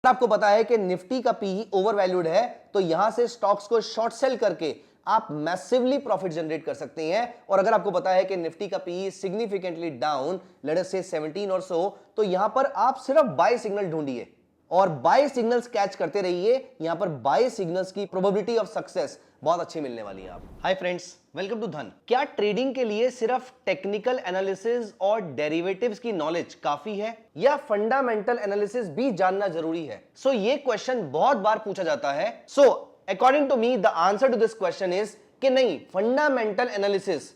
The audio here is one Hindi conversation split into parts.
आपको पता है कि निफ्टी का पीई ओवर वैल्यूड है, तो यहां से स्टॉक्स को शॉर्ट सेल करके आप मैसिवली प्रॉफिट जनरेट कर सकते हैं। और अगर आपको पता है कि निफ्टी का PE significantly down, let us से 17 और सो, तो यहां पर आप सिर्फ बाय सिग्नल ढूंढिए और बाय सिग्नल्स कैच करते रहिए। यहां पर बाय सिग्नल्स की प्रोबेबिलिटी ऑफ सक्सेस बहुत अच्छी मिलने वाली है। आप हाय फ्रेंड्स, वेलकम टू धन। क्या ट्रेडिंग के लिए सिर्फ टेक्निकल एनालिसिस और डेरिवेटिव्स की नॉलेज काफी है या फंडामेंटल एनालिसिस भी जानना जरूरी है? सो ये क्वेश्चन बहुत बार पूछा जाता है। So according to me the answer to this question is कि नहीं, फंडामेंटल एनालिसिस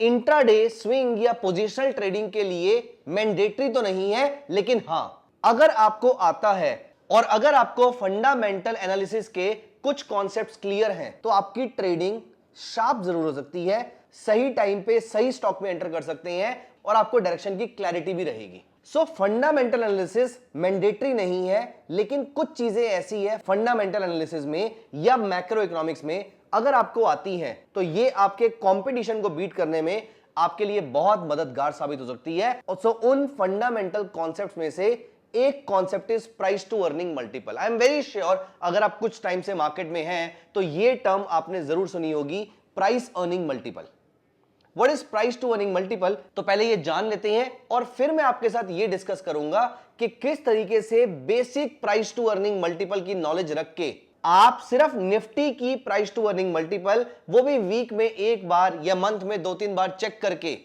इंट्राडे स्विंग या पोजिशनल ट्रेडिंग के लिए मैंडेटरी तो नहीं है, लेकिन हां, अगर आपको आता है और अगर आपको फंडामेंटल एनालिसिस के कुछ कॉन्सेप्ट्स क्लियर हैं, तो आपकी ट्रेडिंग शार्प जरूर हो सकती है, सही टाइम पे सही स्टॉक में एंटर कर सकते हैं और आपको डायरेक्शन की क्लैरिटी भी रहेगी। सो फंडामेंटल एनालिसिस मैंडेटरी नहीं है, लेकिन कुछ चीजें ऐसी है फंडामेंटल एनालिसिस में या मैक्रो इकोनॉमिक्स में, अगर आपको आती हैं तो ये आपके कंपटीशन को बीट करने में आपके लिए बहुत मददगार साबित हो सकती है। और सो उन फंडामेंटल कॉन्सेप्ट्स में से एक concept is price to earning multiple. I am very sure अगर आप कुछ टाइम से मार्केट में हैं तो ये टर्म आपने जरूर सुनी होगी, price earning multiple. What is price to earning multiple? तो पहले ये जान लेते हैं और फिर मैं आपके साथ ये डिस्कस करूंगा कि किस तरीके से basic price to earning multiple की नॉलेज रख के आप सिर्फ निफ्टी की प्राइस टू अर्निंग मल्टीपल, वो भी वीक में एक बार या मंथ में 2-3 बार चेक करके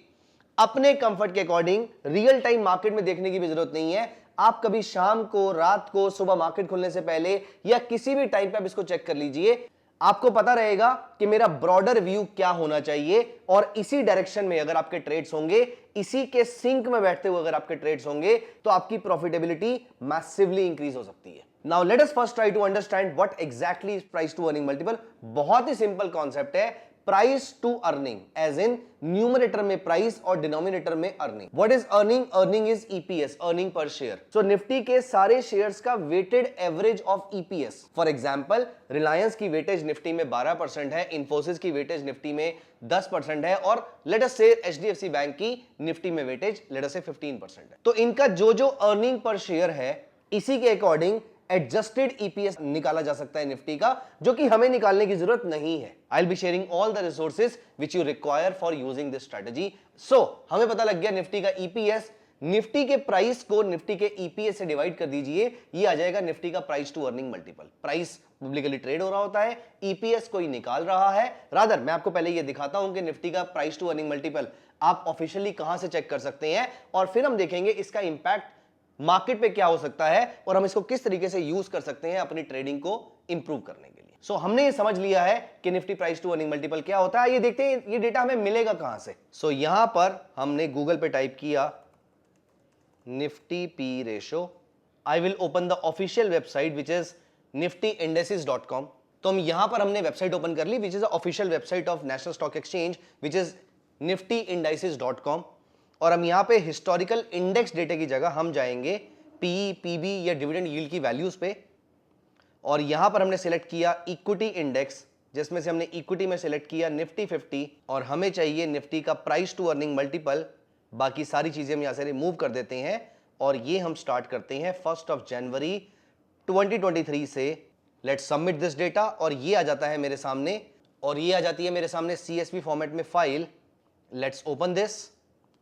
अपने कंफर्ट के अकॉर्डिंग रियल टाइम मार्केट में देखने की भी जरूरत नहीं है। आप कभी शाम को, रात को, सुबह मार्केट खुलने से पहले या किसी भी टाइम पे आप इसको चेक कर लीजिए। आपको पता रहेगा कि मेरा ब्रॉडर व्यू क्या होना चाहिए और इसी डायरेक्शन में अगर आपके ट्रेड्स होंगे, इसी के सिंक में बैठते हुए अगर आपके ट्रेड्स होंगे, तो आपकी प्रॉफिटेबिलिटी मैसिवली इंक्रीज हो सकती है। Now let us first try to understand what exactly is price to earning multiple. बहुत ही सिंपल कॉन्सेप्ट है, price to earning, as in numerator में प्राइस और डिनोमिनेटर में earning. What is earning? Earning is EPS, earning per share. So Nifty के सारे शेयर्स का weighted average of EPS. For example, Reliance की वेटेज निफ्टी में 12% है, इंफोसिस की वेटेज निफ्टी में 10% है और लेट अस से एचडीएफसी बैंक की निफ्टी में वेटेज लेट अस से 15% है। तो इनका जो जो अर्निंग पर शेयर है, इसी के अकॉर्डिंग एडजस्टेड ईपीएस निकाला जा सकता है निफ्टी का, जो कि हमें निकालने की जरूरत नहीं है। I will be sharing all the resources which you require for using this strategy. So हमें पता लग गया निफ्टी का ईपीएस। निफ्टी के प्राइस को निफ्टी के ईपीएस से डिवाइड कर दीजिए, ये आ जाएगा निफ्टी का price to earning multiple. Price publicly trade हो रहा होता है, ईपीएस कोई निकाल रहा है। रादर मैं आपको पहले ये दिखाता हूं कि निफ्टी का प्राइस टू अर्निंग मल्टीपल आप ऑफिशियली कहां से चेक कर सकते हैं और फिर हम देखेंगे इसका इंपैक्ट मार्केट पे क्या हो सकता है और हम इसको किस तरीके से यूज कर सकते हैं अपनी ट्रेडिंग को इंप्रूव करने के लिए। सो हमने ये समझ लिया है कि Nifty price to earning multiple क्या होता है। ये देखते हैं ये डेटा हमें मिलेगा कहां से। सो यहां पर हमने गूगल पे टाइप किया Nifty P ratio. I will open the official website which is niftyindices.com। तो हम यहां पर हमने वेबसाइट ओपन कर ली which is the official website of National Stock Exchange which is niftyindices.com। और हम यहां पे हिस्टोरिकल इंडेक्स डेटा की जगह हम जाएंगे पीई, पीबी या डिविडेंड यील्ड की वैल्यूज पे और यहां पर हमने सिलेक्ट किया इक्विटी इंडेक्स, जिसमें से हमने इक्विटी में सिलेक्ट किया निफ्टी 50 और हमें चाहिए निफ्टी का प्राइस टू अर्निंग मल्टीपल। बाकी सारी चीजें हम यहां से रिमूव कर देते हैं और ये हम स्टार्ट करते हैं 1 जनवरी 2023 से। लेट्स सबमिट दिस डेटा और ये आ जाता है मेरे सामने और ये आ जाती है मेरे सामने CSV फॉर्मेट में file. Let's open this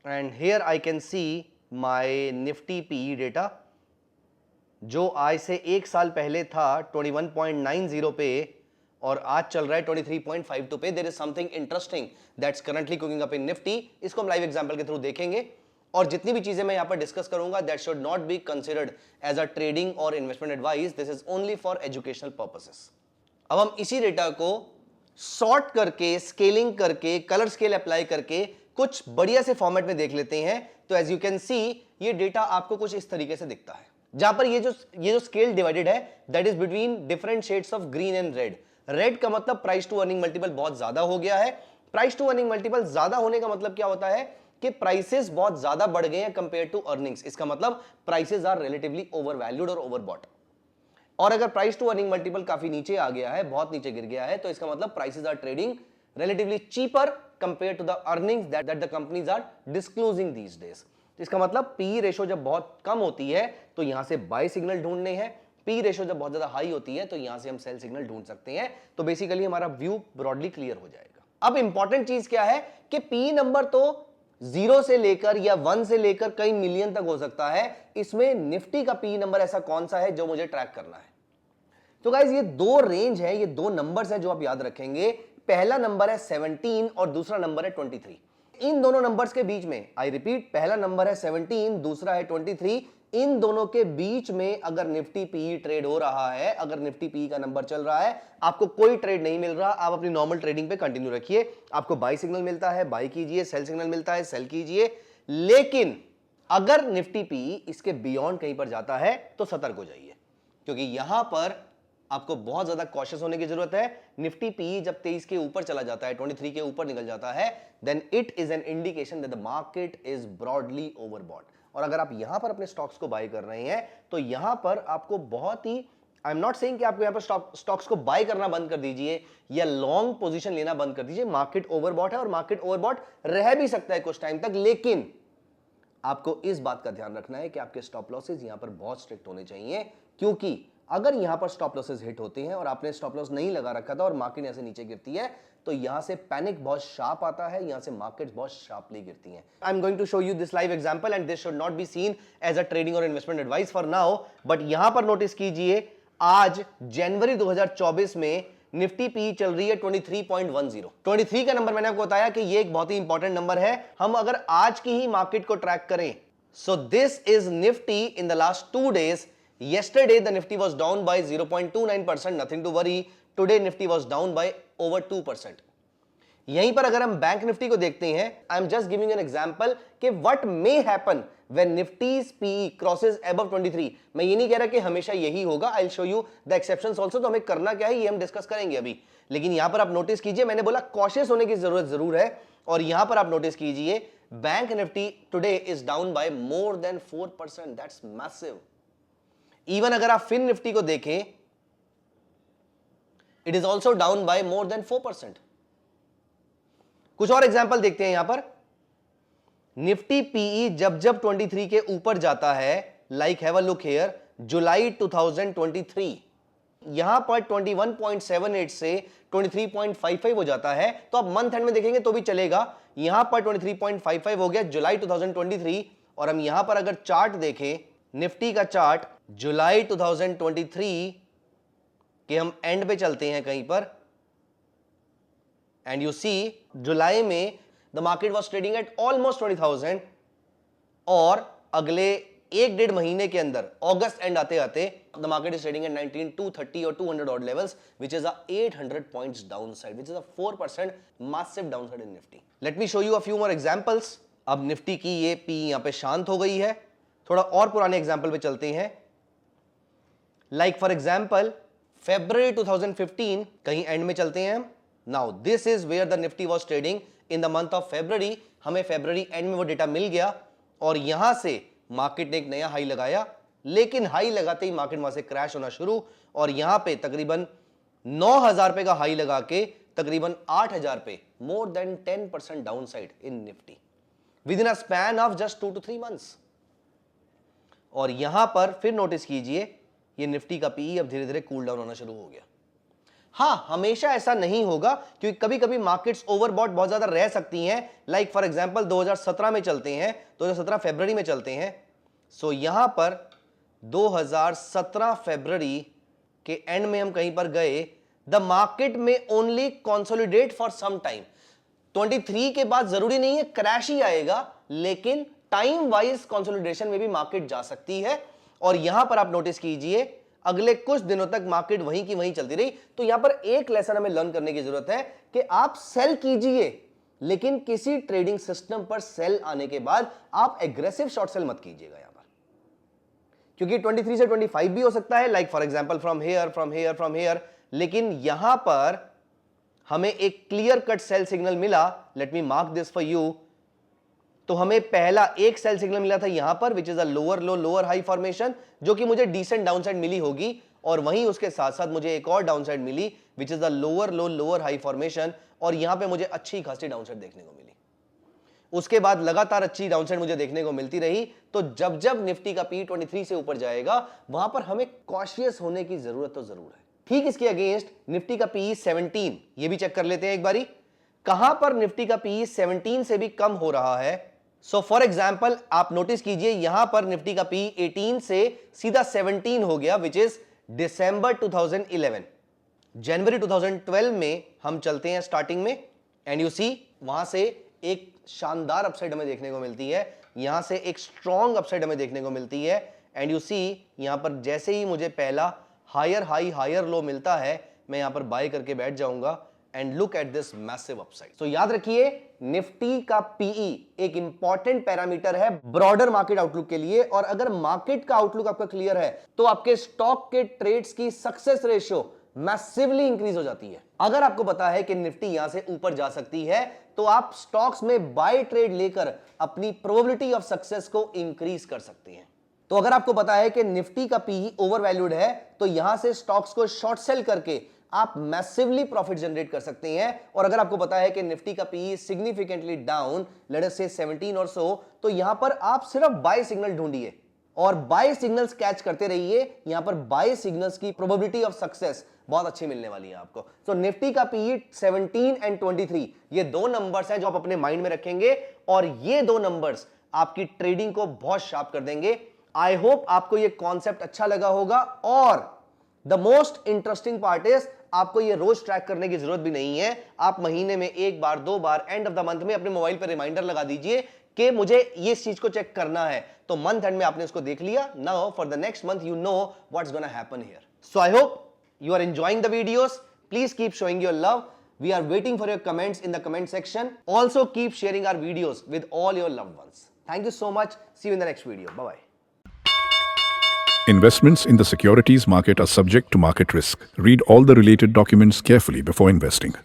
and here I can see my nifty PE data जो आज से एक साल पहले था 21.90 पे और आज चल रहा है 23.52 पे। There is something interesting that's currently cooking up in Nifty। इसको हम लाइव एग्जांपल के थ्रू देखेंगे और जितनी भी चीजें मैं यहां पर डिस्कस करूंगा that should not be considered as a trading or investment advice। This is only for educational purposes। अब हम इसी डेटा को सॉर्ट करके, स्केलिंग करके, कलर स्केल अप्लाई करके कुछ बढ़िया से फॉर्मेट में देख लेते हैं। तो एज यू कैन सी ये डेटा आपको कुछ इस तरीके से दिखता है, जहां पर ये जो स्केल डिवाइडेड है that is between different shades of green and red. Red का मतलब प्राइस टू अर्निंग मल्टीपल बहुत ज्यादा हो गया है। प्राइस टू अर्निंग मल्टीपल ज्यादा होने का मतलब क्या होता है कि प्राइसेस बहुत ज्यादा बढ़ गए हैं कंपेयर टू अर्निंग्स। इसका मतलब prices are relatively over valued और ओवरबॉट। और अगर प्राइस टू अर्निंग मल्टीपल काफी नीचे आ गया है, बहुत नीचे गिर गया है, तो इसका मतलब prices are trading relatively cheaper compared to the earnings that the companies are disclosing these days। इसका मतलब पी रेशो जब बहुत कम होती है तो यहां से बाय सिग्नल ढूंढने हैं पी रेशो जब बहुत ज्यादा हाई होती है तो यहां से हम सेल सिग्नल ढूंढ सकते हैं। तो बेसिकली हमारा व्यू ब्रॉडली क्लियर हो जाएगा। अब इंपॉर्टेंट चीज क्या है कि पी नंबर तो 0 से लेकर या 1 से लेकर कई मिलियन तक हो सकता है। इसमें निफ्टी का पी नंबर ऐसा कौन सा है जो मुझे ट्रैक करना है? तो गाइज ये दो रेंज है, ये दो नंबर्स हैं जो आप याद रखेंगे। पहला नंबर है 17 और दूसरा नंबर है 23। इन दोनों नंबर्स के बीच में, आई रिपीट, पहला नंबर है 17, दूसरा है 23। इन दोनों के बीच में अगर निफ्टी पी ट्रेड हो रहा है, अगर निफ्टी पी का नंबर चल रहा है, आपको कोई ट्रेड नहीं मिल रहा, आप अपनी नॉर्मल ट्रेडिंग पे कंटिन्यू रखिए। आपको बाई सिग्नल मिलता है, बाई कीजिए, सेल सिग्नल मिलता है, सेल कीजिए। लेकिन अगर निफ्टी पी इसके बियॉन्ड कहीं पर जाता है तो सतर्क हो जाइए, क्योंकि यहां पर आपको बहुत ज्यादा कॉशियस होने की जरूरत है। निफ्टी पी जब 23 के ऊपर चला जाता है, 23 के ऊपर निकल जाता है, then it is an indication that the market is broadly overbought. और अगर आप यहां पर अपने स्टॉक्स को बाय कर रहे हैं तो यहां पर आपको बहुत ही, आई एम नॉट सेइंग कि आपको यहां पर स्टॉक्स को बाय करना बंद कर दीजिए या लॉन्ग पोजीशन लेना बंद कर दीजिए। मार्केट ओवरबॉट है और मार्केट ओवरबॉट रह भी सकता है कुछ टाइम तक, लेकिन आपको इस बात का ध्यान रखना है कि आपके स्टॉप लॉसेस यहां पर बहुत स्ट्रिक्ट होने चाहिए, क्योंकि अगर यहां पर स्टॉप लॉसेस हिट होते हैं और आपने स्टॉप लॉस नहीं लगा रखा था और मार्केट यहां से नीचे गिरती है तो यहां से पैनिक बहुत शार्प आता है, यहां से मार्केट्स बहुत शार्पली गिरती हैं। I am going to show you this live example and this should not be seen as a trading और investment advice for now, but यहां पर नोटिस कीजिए आज जनवरी 2024 में निफ्टी पी चल रही है 23.10। 23 का नंबर मैंने आपको बताया कि ये एक बहुत ही इंपॉर्टेंट नंबर है। हम अगर आज की ही मार्केट को ट्रैक करें, so this is Nifty in the last 2 days। Yesterday the Nifty was down by 0.29%, nothing to worry. Today Nifty was down by over 2%. यहीं पर अगर हम बैंक निफ्टी को देखते हैं, I am just giving an example कि what may happen when Nifty's P crosses above 23। मैं ये नहीं कह रहा कि हमेशा यही होगा, I will show you the exceptions also. तो हमें करना क्या है ये हम डिस्कस करेंगे अभी, लेकिन यहां पर आप नोटिस कीजिए, मैंने बोला कॉशियस होने की जरूरत जरूर है। और यहां पर आप नोटिस कीजिए bank Nifty today is down by more than 4%, that's massive. Even अगर आप फिन निफ्टी को देखें, it is also down by more than 4%। कुछ और एग्जांपल देखते हैं यहां पर। निफ्टी पीई जब जब 23 के ऊपर जाता है, like have a look here, July 2023 यहां पर 21.78 से 23.55 हो जाता है। तो आप मंथ एंड में देखेंगे तो भी चलेगा। यहां पर 23.55 हो गया जुलाई 2023। और हम यहां पर अगर चार्ट देखें, निफ्टी का चार्ट जुलाई 2023 के हम एंड पे चलते हैं कहीं पर, एंड यू सी जुलाई में the market was trading at almost 20,000 और अगले 1-1.5 महीने के अंदर अगस्त एंड आते आते the market is trading at 19,230 और 200 odd levels, which is a 800 points downside, which is a 4% massive downside in Nifty. Let me show you a few more examples. अब निफ्टी की ये पी यहां पे शांत हो गई है, थोड़ा और पुराने एग्जांपल पे चलते हैं। लाइक फॉर एग्जांपल February 2015, कहीं एंड में चलते हैं हम। Now this is where the Nifty was trading in the month of February। हमें February एंड में वो डेटा मिल गया और यहां से मार्केट ने एक नया हाई लगाया, लेकिन हाई लगाते ही मार्केट वहां से क्रैश होना शुरू और यहां पे तकरीबन 9,000 रुपए का हाई लगा के तकरीबन 8,000 पे, more than 10% down side in Nifty with in a span of just 2 to 3 months। और यहां पर फिर नोटिस कीजिए ये निफ्टी का पीई अब धीरे धीरे कूल डाउन होना शुरू हो गया। हां, हमेशा ऐसा नहीं होगा, क्योंकि कभी कभी मार्केट्स ओवरबॉट बहुत ज्यादा रह सकती हैं। लाइक फॉर एग्जांपल 2017 में चलते हैं, 2017 फरवरी में चलते हैं। सो यहां पर 2017 फरवरी के एंड में हम कहीं पर गए, द मार्केट में only consolidate for some time. 23 के बाद जरूरी नहीं है क्रैश ही आएगा, लेकिन टाइम वाइज कंसोलिडेशन में भी मार्केट जा सकती है। और यहां पर आप नोटिस कीजिए अगले कुछ दिनों तक मार्केट वहीं की वहीं चलती रही। तो यहां पर एक लेसन हमें लर्न करने की जरूरत है कि आप सेल कीजिए, लेकिन किसी ट्रेडिंग सिस्टम पर सेल आने के बाद आप एग्रेसिव शॉर्ट सेल मत कीजिएगा यहां पर, क्योंकि 23 से 25 भी हो सकता है, like for example from here from here from here. लेकिन यहां पर हमें एक क्लियर कट सेल सिग्नल मिला। Let me mark this for you. तो हमें पहला एक सेल सिग्नल मिला था यहां पर, which is a lower low lower high formation, जो कि मुझे डिसेंट डाउनसाइड मिली होगी। और वहीं उसके साथ साथ मुझे एक और डाउनसाइड मिली, which is the lower low lower high formation, और यहां पे मुझे अच्छी खासी डाउनसाइड देखने को मिली। उसके बाद लगातार अच्छी डाउनसाइड मुझे देखने को मिलती रही। तो जब जब निफ्टी का पी 23 से ऊपर जाएगा वहां पर हमें कॉशियस होने की जरूरत तो जरूर है। ठीक इसके अगेंस्ट निफ्टी का पी 17, ये भी चेक कर लेते हैं एक बारी, कहां पर निफ्टी का पी 17 से भी कम हो रहा है। सो फॉर एग्जांपल आप नोटिस कीजिए यहां पर निफ्टी का पी 18 से सीधा 17 हो गया, विच इज दिसंबर 2011। जनवरी 2012 में हम चलते हैं स्टार्टिंग में, एंड यू सी वहां से एक शानदार अपसाइड हमें देखने को मिलती है, यहां से एक स्ट्रॉन्ग अपसाइड हमें देखने को मिलती है। एंड यू सी यहां पर जैसे ही मुझे पहला हायर हाई हायर लो मिलता है मैं यहां पर बाय करके बैठ जाऊंगा। And look at this massive upside. तो याद रखिए निफ्टी का पीई एक इंपॉर्टेंट पैरामीटर है ब्रॉडर मार्केट आउटलुक के लिए, और अगर मार्केट का आउटलुक आपका क्लियर है तो आपके स्टॉक के ट्रेड्स की सक्सेस रेशियो मैसिवली इंक्रीज हो जाती है। अगर आपको पता है कि निफ्टी यहां से ऊपर जा सकती है तो आप स्टॉक्स में बाय ट्रेड लेकर अपनी प्रोबेबिलिटी ऑफ सक्सेस को इंक्रीज कर सकते हैं। तो अगर आपको पता है कि निफ्टी का पीई ओवरवैल्यूड है तो यहां से स्टॉक्स को शॉर्ट सेल करके आप मैसिवली प्रॉफिट जनरेट कर सकते हैं। और अगर आपको पता है कि निफ्टी का PE significantly down, let us से 17 और सो, तो यहां पर आप सिर्फ बाय सिग्नल ढूंढिए और बाय सिग्नल्स कैच करते रहिए। यहां पर बाय सिग्नल्स की प्रोबेबिलिटी ऑफ सक्सेस बहुत अच्छी मिलने वाली है आपको। तो निफ्टी का पीई 17 एंड 23 ये दो नंबर्स हैं जो आप अपने माइंड में रखेंगे, और ये दो नंबर्स आपकी ट्रेडिंग को बहुत शार्प कर देंगे। आई होप आपको ये कॉन्सेप्ट अच्छा लगा होगा, और the most interesting part is आपको ये रोज ट्रैक करने की जरूरत भी नहीं है। आप महीने में एक बार, दो बार, एंड ऑफ द मंथ में अपने मोबाइल पर रिमाइंडर लगा दीजिए कि मुझे ये चीज को चेक करना है, तो मंथ एंड में आपने उसको देख लिया। Now for the next month you know what's gonna happen here. So I hope you are enjoying the videos. Please keep showing your love. We are waiting for your comments in the comment section. Also keep sharing our videos with all your loved ones. Thank you so much. See you in the next video. Bye bye. Investments in the securities market are subject to market risk. Read all the related documents carefully before investing.